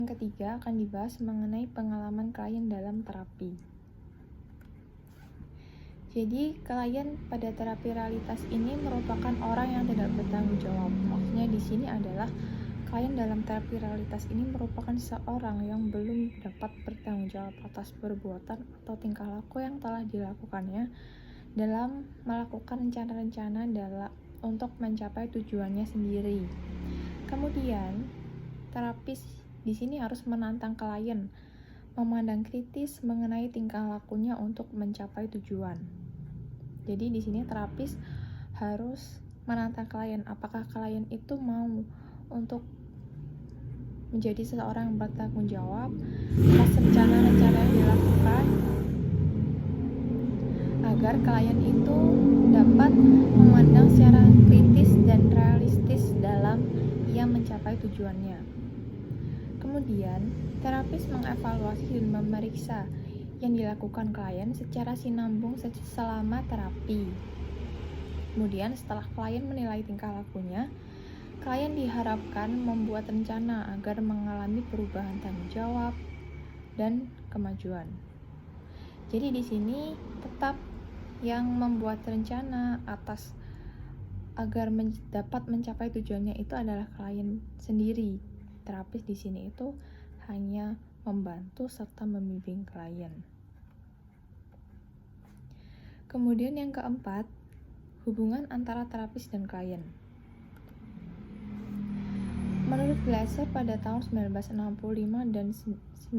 Yang ketiga akan dibahas mengenai pengalaman klien dalam terapi. Jadi, klien pada terapi realitas ini merupakan orang yang tidak bertanggung jawab. Maksudnya di sini adalah klien dalam terapi realitas ini merupakan seorang yang belum dapat bertanggung jawab atas perbuatan atau tingkah laku yang telah dilakukannya dalam melakukan rencana-rencana untuk mencapai tujuannya sendiri. Kemudian, terapis di sini harus menantang klien, memandang kritis mengenai tingkah lakunya untuk mencapai tujuan. Jadi di sini terapis harus menantang klien, apakah klien itu mau untuk menjadi seseorang yang bertanggung jawab atas rencana-rencana yang dilakukan, agar klien itu dapat memandang secara kritis dan realistis dalam ia mencapai tujuannya. Kemudian, terapis mengevaluasi dan memeriksa yang dilakukan klien secara sinambung selama terapi. Kemudian, setelah klien menilai tingkah lakunya, klien diharapkan membuat rencana agar mengalami perubahan tanggung jawab dan kemajuan. Jadi di sini tetap yang membuat rencana agar dapat mencapai tujuannya itu adalah klien sendiri. Terapis di sini itu hanya membantu serta membimbing klien. Kemudian yang keempat, hubungan antara terapis dan klien. Menurut Glasser pada tahun 1965 dan 1969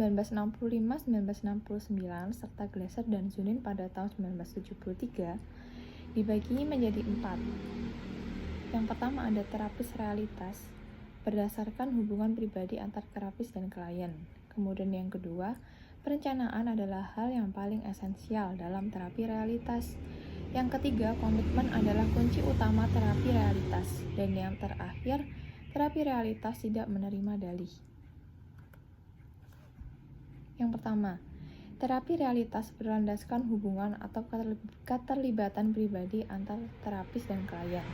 serta Glasser dan Zunin pada tahun 1973 dibagi menjadi 4. Yang pertama ada terapis realitas berdasarkan hubungan pribadi antar terapis dan klien. Kemudian yang kedua, perencanaan adalah hal yang paling esensial dalam terapi realitas. Yang ketiga, komitmen adalah kunci utama terapi realitas. Dan yang terakhir, terapi realitas tidak menerima dalih. Yang pertama, terapi realitas berlandaskan hubungan atau keterlibatan pribadi antar terapis dan klien.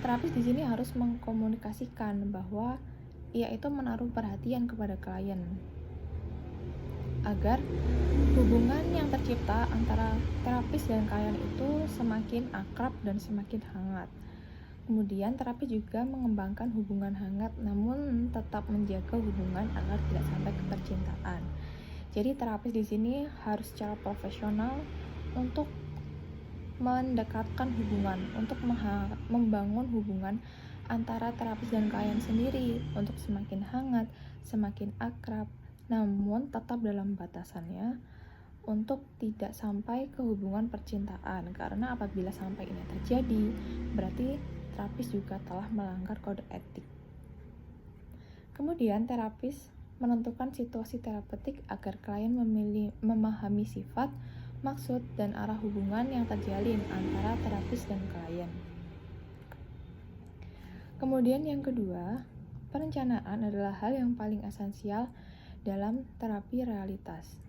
Terapis di sini harus mengkomunikasikan bahwa ia itu menaruh perhatian kepada klien agar hubungan yang tercipta antara terapis dan klien itu semakin akrab dan semakin hangat. Kemudian terapis juga mengembangkan hubungan hangat namun tetap menjaga hubungan agar tidak sampai ke percintaan. Jadi terapis di sini harus secara profesional untuk mendekatkan hubungan, untuk membangun hubungan antara terapis dan klien sendiri untuk semakin hangat, semakin akrab, namun tetap dalam batasannya untuk tidak sampai ke hubungan percintaan, karena apabila sampai ini terjadi, berarti terapis juga telah melanggar kode etik. Kemudian terapis menentukan situasi terapeutik agar klien memahami sifat, maksud, dan arah hubungan yang terjalin antara terapis dan klien. Kemudian yang kedua, perencanaan adalah hal yang paling esensial dalam terapi realitas.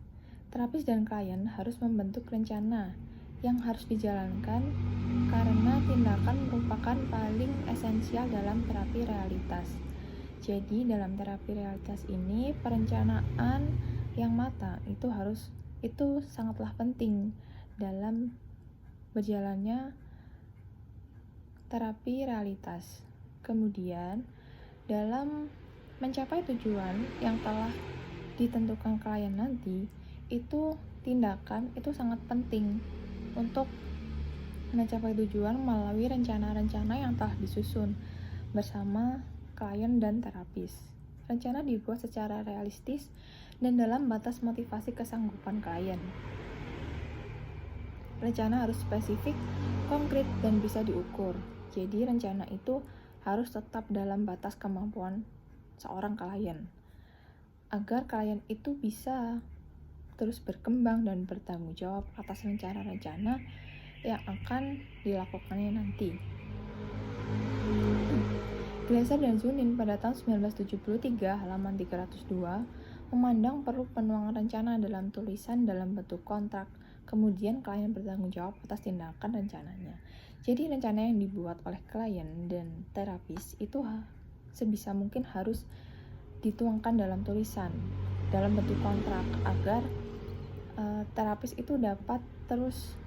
Terapis dan klien harus membentuk rencana yang harus dijalankan karena tindakan merupakan paling esensial dalam terapi realitas. Jadi dalam terapi realitas ini perencanaan yang matang itu sangatlah penting dalam berjalannya terapi realitas. Kemudian dalam mencapai tujuan yang telah ditentukan klien nanti, itu tindakan itu sangat penting untuk mencapai tujuan melalui rencana-rencana yang telah disusun bersama klien dan terapis. Rencana dibuat secara realistis dan dalam batas motivasi kesanggupan klien. Rencana harus spesifik, konkret, dan bisa diukur. Jadi rencana itu harus tetap dalam batas kemampuan seorang klien, agar klien itu bisa terus berkembang dan bertanggung jawab atas rencana-rencana yang akan dilakukannya nanti. Glasser dan Zunin pada tahun 1973 halaman 302 memandang perlu penuangan rencana dalam tulisan dalam bentuk kontrak, kemudian klien bertanggung jawab atas tindakan rencananya. Jadi rencana yang dibuat oleh klien dan terapis itu sebisa mungkin harus dituangkan dalam tulisan, dalam bentuk kontrak, agar terapis itu dapat terus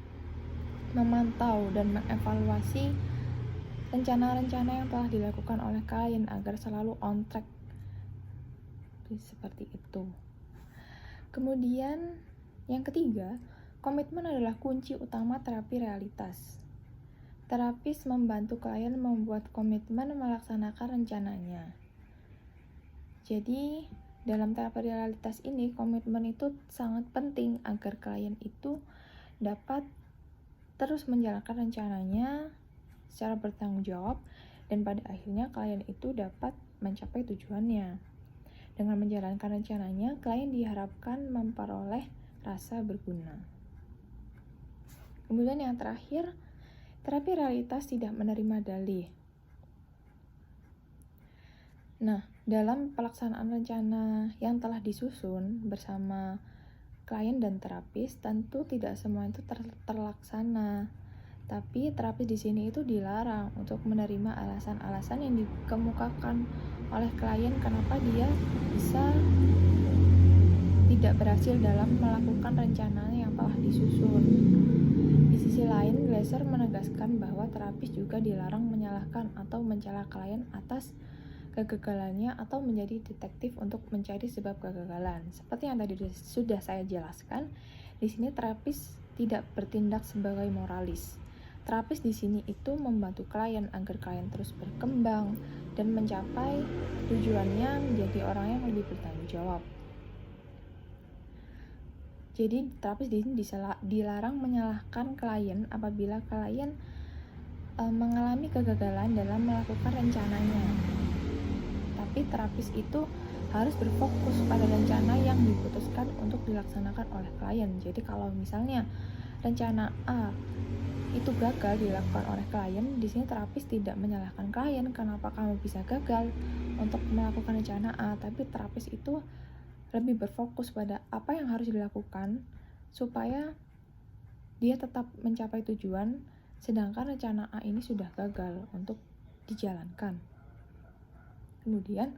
memantau dan mengevaluasi rencana-rencana yang telah dilakukan oleh klien agar selalu on track. Seperti itu. Kemudian yang ketiga, komitmen adalah kunci utama terapi realitas. Terapis membantu klien membuat komitmen melaksanakan rencananya. Jadi, dalam terapi realitas ini, komitmen itu sangat penting agar klien itu dapat terus menjalankan rencananya secara bertanggung jawab, dan pada akhirnya klien itu dapat mencapai tujuannya. Dengan menjalankan rencananya, klien diharapkan memperoleh rasa berguna. Kemudian yang terakhir, terapi realitas tidak menerima dalih. Nah, dalam pelaksanaan rencana yang telah disusun bersama klien dan terapis, tentu tidak semua itu terlaksana. Tapi terapis di sini itu dilarang untuk menerima alasan-alasan yang dikemukakan oleh klien kenapa dia bisa tidak berhasil dalam melakukan rencana yang telah disusun. Di sisi lain, Glasser menegaskan bahwa terapis juga dilarang menyalahkan atau mencela klien atas kegagalannya atau menjadi detektif untuk mencari sebab kegagalan. Seperti yang tadi sudah saya jelaskan, di sini terapis tidak bertindak sebagai moralis. Terapis di sini itu membantu klien agar klien terus berkembang dan mencapai tujuannya menjadi orang yang lebih bertanggung jawab. Jadi terapis di sini dilarang menyalahkan klien apabila klien mengalami kegagalan dalam melakukan rencananya. Tapi terapis itu harus berfokus pada rencana yang diputuskan untuk dilaksanakan oleh klien. Jadi kalau misalnya rencana A itu gagal dilakukan oleh klien, di sini terapis tidak menyalahkan klien kenapa kamu bisa gagal untuk melakukan rencana A, tapi terapis itu lebih berfokus pada apa yang harus dilakukan supaya dia tetap mencapai tujuan, sedangkan rencana A ini sudah gagal untuk dijalankan. Kemudian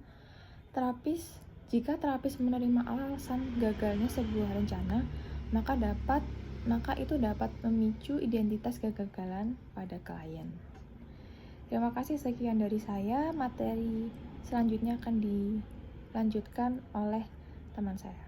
jika terapis menerima alasan gagalnya sebuah rencana, maka itu dapat memicu identitas kegagalan pada klien. Terima kasih, sekian dari saya. Materi selanjutnya akan dilanjutkan oleh teman saya.